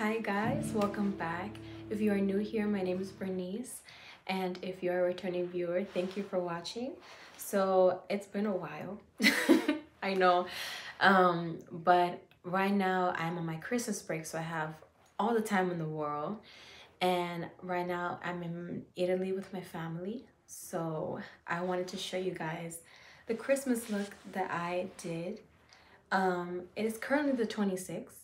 Hi guys, welcome back. If you are new here, my name is Bernice, and if you're a returning viewer, thank you for watching. So it's been a while, I know, but right now I'm on my Christmas break, so I have all the time in the world. And right now I'm in Italy with my family, so I wanted to show you guys the Christmas look that I did. It is currently the 26th,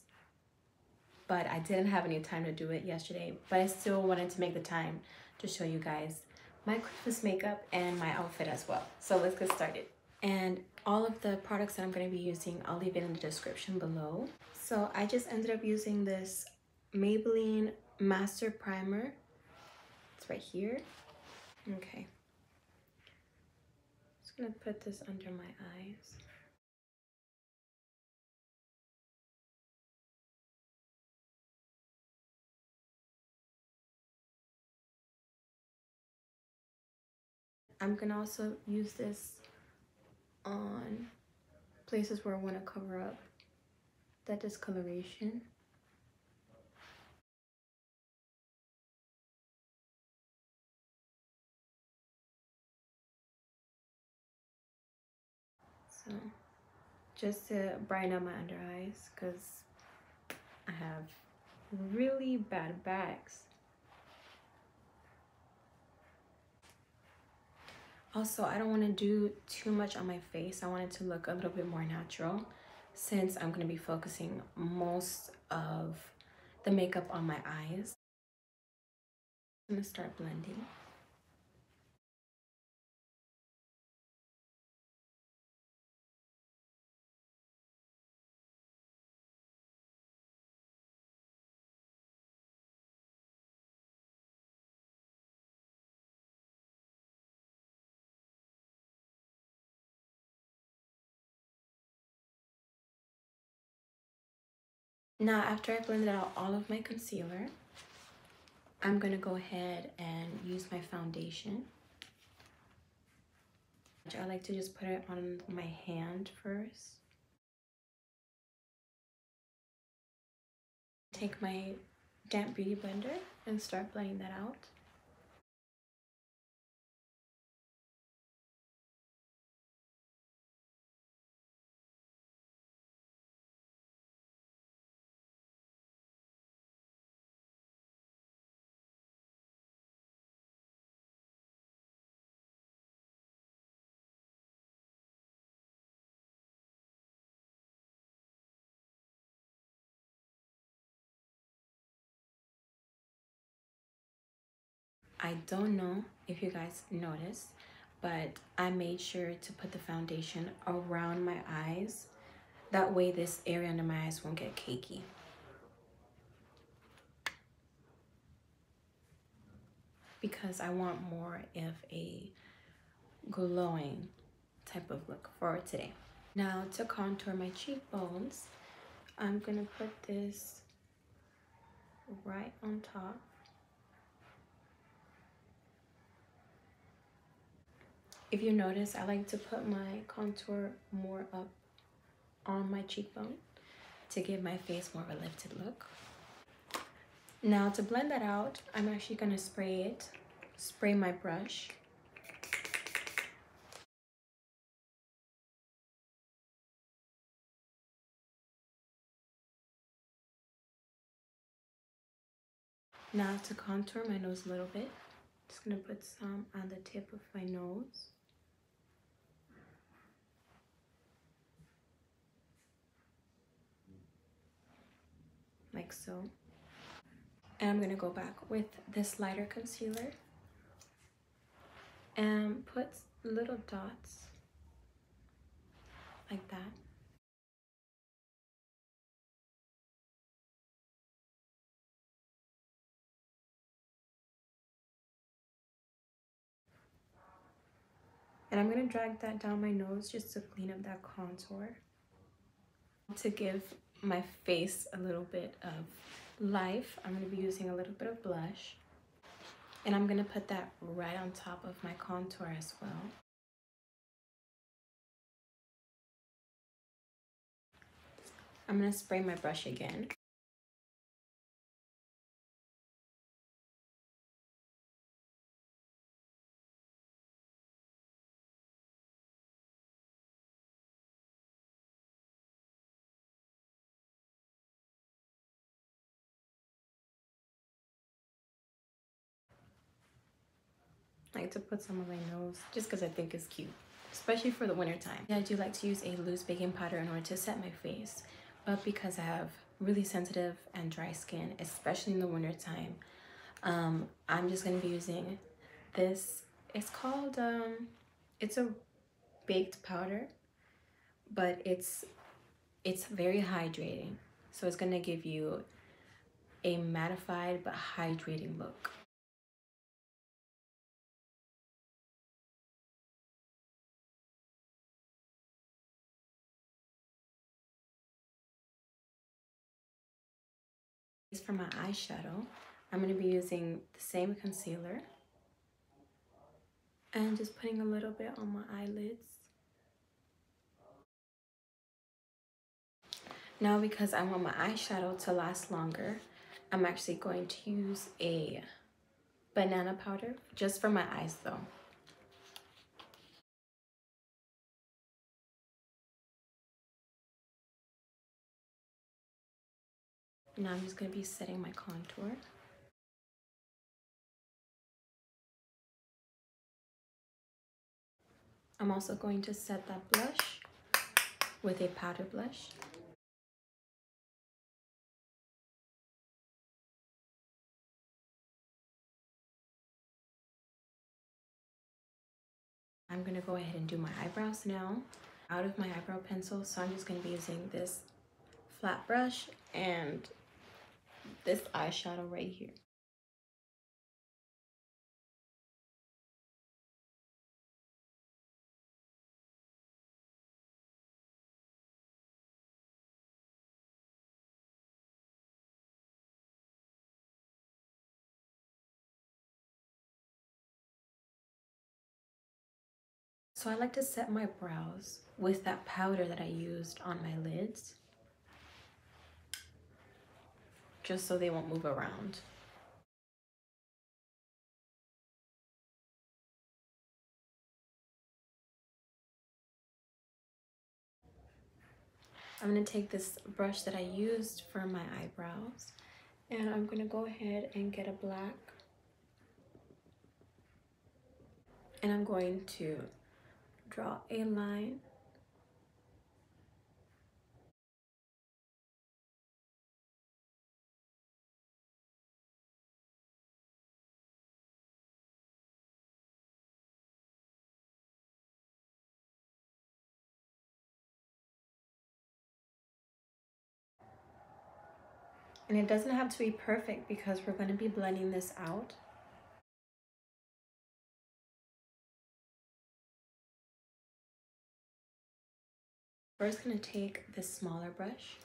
but I didn't have any time to do it yesterday, but I still wanted to make the time to show you guys my Christmas makeup and my outfit as well. So let's get started. And all of the products that I'm going to be using, I'll leave it in the description below. So I just ended up using this Maybelline Master Primer. It's right here. Okay. Just going to put this under my eyes. I'm going to also use this on places where I want to cover up that discoloration. So just to brighten up my under eyes, because I have really bad bags. Also, I don't want to do too much on my face. I want it to look a little bit more natural, since I'm going to be focusing most of the makeup on my eyes. I'm going to start blending. Now, after I blended out all of my concealer, I'm going to go ahead and use my foundation. I like to just put it on my hand first. Take my damp beauty blender and start blending that out. I don't know if you guys noticed, but I made sure to put the foundation around my eyes. That way this area under my eyes won't get cakey. Because I want more of a glowing type of look for today. Now to contour my cheekbones, I'm gonna put this right on top. If you notice, I like to put my contour more up on my cheekbone to give my face more of a lifted look. Now to blend that out, I'm actually gonna spray my brush. Now to contour my nose a little bit, just gonna put some on the tip of my nose. Like so. And I'm gonna go back with this lighter concealer and put little dots like that. And I'm gonna drag that down my nose just to clean up that contour. To give my face a little bit of life, I'm gonna be using a little bit of blush. And I'm gonna put that right on top of my contour as well. I'm gonna spray my brush again. I like to put some on my nose just because I think it's cute, especially for the winter time. I do like to use a loose baking powder in order to set my face, but because I have really sensitive and dry skin, especially in the winter time, I'm just going to be using this. It's called, it's a baked powder, but it's very hydrating. So it's going to give you a mattified but hydrating look. For my eyeshadow, I'm going to be using the same concealer and just putting a little bit on my eyelids. Now, because I want my eyeshadow to last longer, I'm actually going to use a banana powder just for my eyes though. Now I'm just going to be setting my contour. I'm also going to set that blush with a powder blush. I'm going to go ahead and do my eyebrows now. Out of my eyebrow pencil, so I'm just going to be using this flat brush and this eyeshadow right here. So I like to set my brows with that powder that I used on my lids, just so they won't move around. I'm going to take this brush that I used for my eyebrows, and I'm going to go ahead and get a black, and I'm going to draw a line. And it doesn't have to be perfect because we're going to be blending this out. First, going to take this smaller brush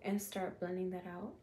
and start blending that out.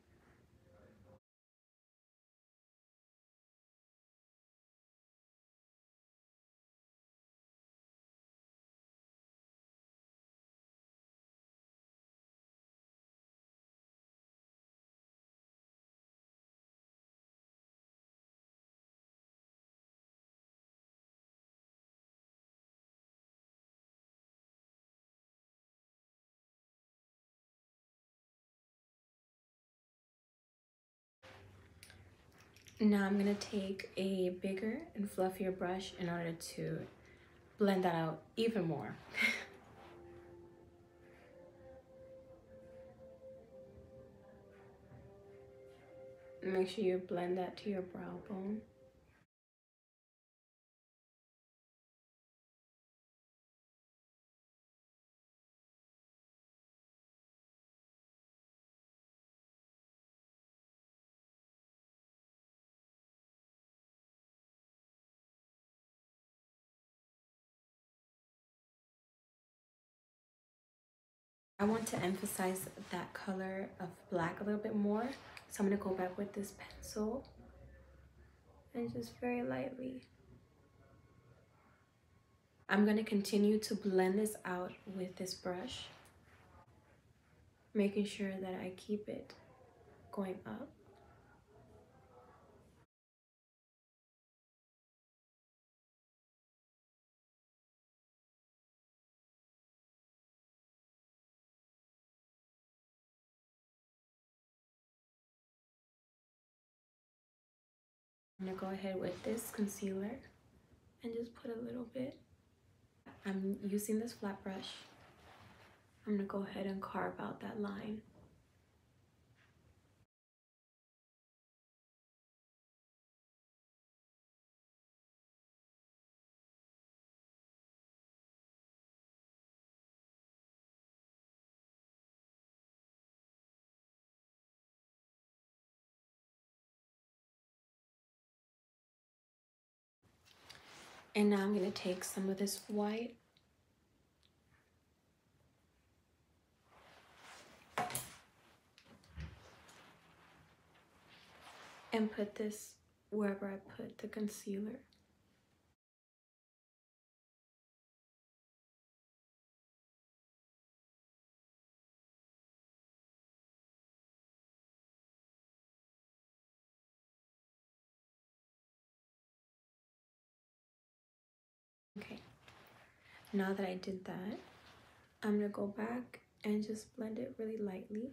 Now I'm going to take a bigger and fluffier brush in order to blend that out even more. Make sure you blend that to your brow bone. I want to emphasize that color of black a little bit more, so I'm going to go back with this pencil and just very lightly. I'm going to continue to blend this out with this brush, making sure that I keep it going up. I'm going to go ahead with this concealer and just put a little bit. I'm using this flat brush. I'm gonna go ahead and carve out that line. And now I'm gonna take some of this white and put this wherever I put the concealer. Okay, now that I did that, I'm gonna go back and just blend it really lightly.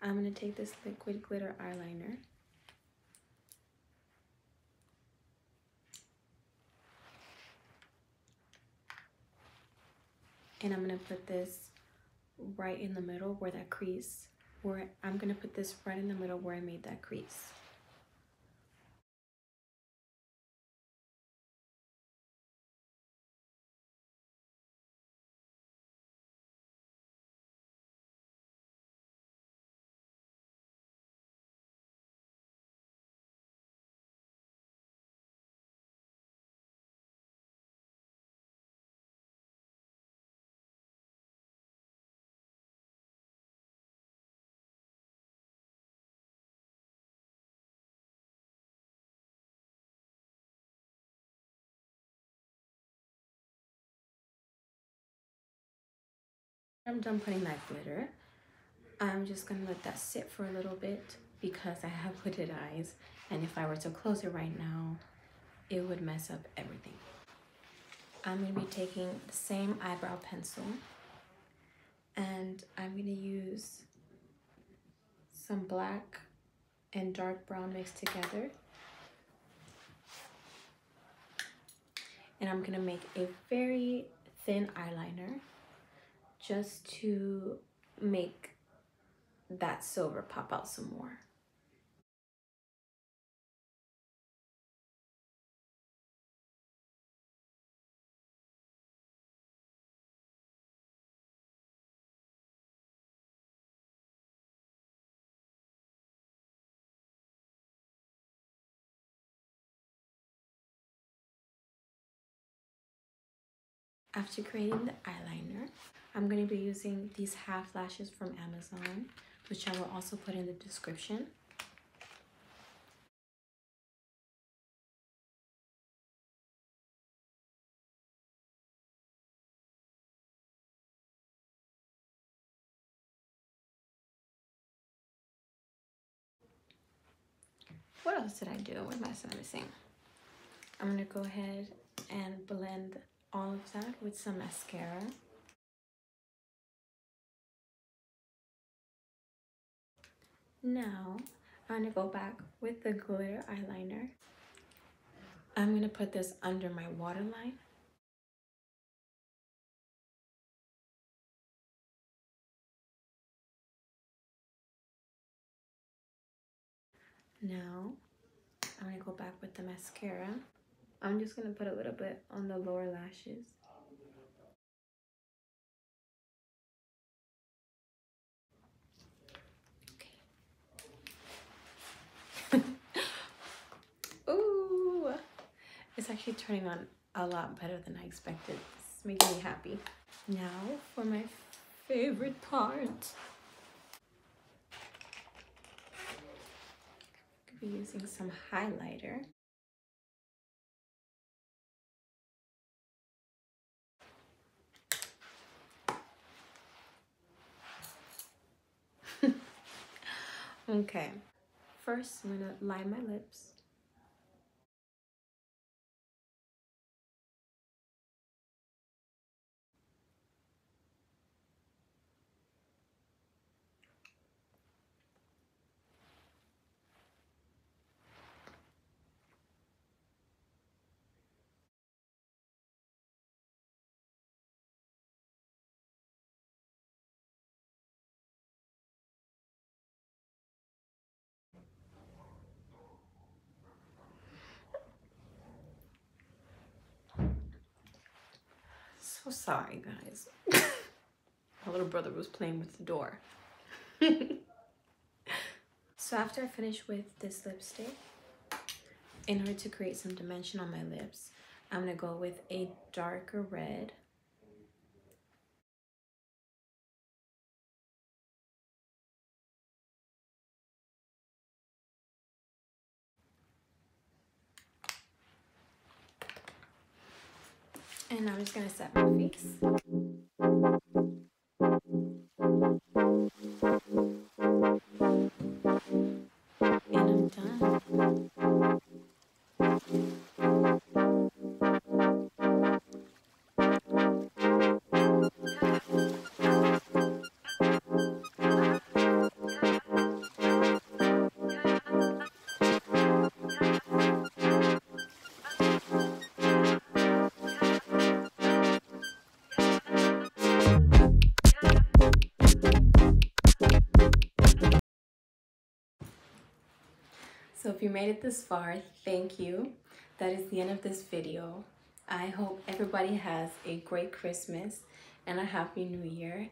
I'm gonna take this liquid glitter eyeliner and I'm gonna put this right in the middle where that crease, I'm gonna put this right in the middle where I made that crease. I'm done putting that glitter. I'm just gonna let that sit for a little bit because I have hooded eyes, and if I were to close it right now, it would mess up everything. I'm gonna be taking the same eyebrow pencil and I'm gonna use some black and dark brown mixed together. And I'm gonna make a very thin eyeliner just to make that silver pop out some more. After creating the eyeliner, I'm going to be using these half lashes from Amazon, which I will also put in the description. What else did I do? What am I missing? I'm going to go ahead and blend all of that with some mascara. Now, I'm going to go back with the glitter eyeliner. I'm going to put this under my waterline. Now, I'm going to go back with the mascara. I'm just going to put a little bit on the lower lashes. Okay. Ooh, it's actually turning on a lot better than I expected. It's making me happy. Now for my favorite part. I'll be using some highlighter. Okay, first I'm gonna line my lips. So sorry, guys. My little brother was playing with the door. So after I finish with this lipstick, in order to create some dimension on my lips, I'm gonna go with a darker red. And I'm just gonna set my face. And I'm done. So if you made it this far, thank you. That is the end of this video. I hope everybody has a great Christmas and a happy new year.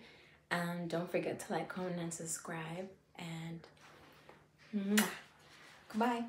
And don't forget to like, comment, and subscribe. And goodbye.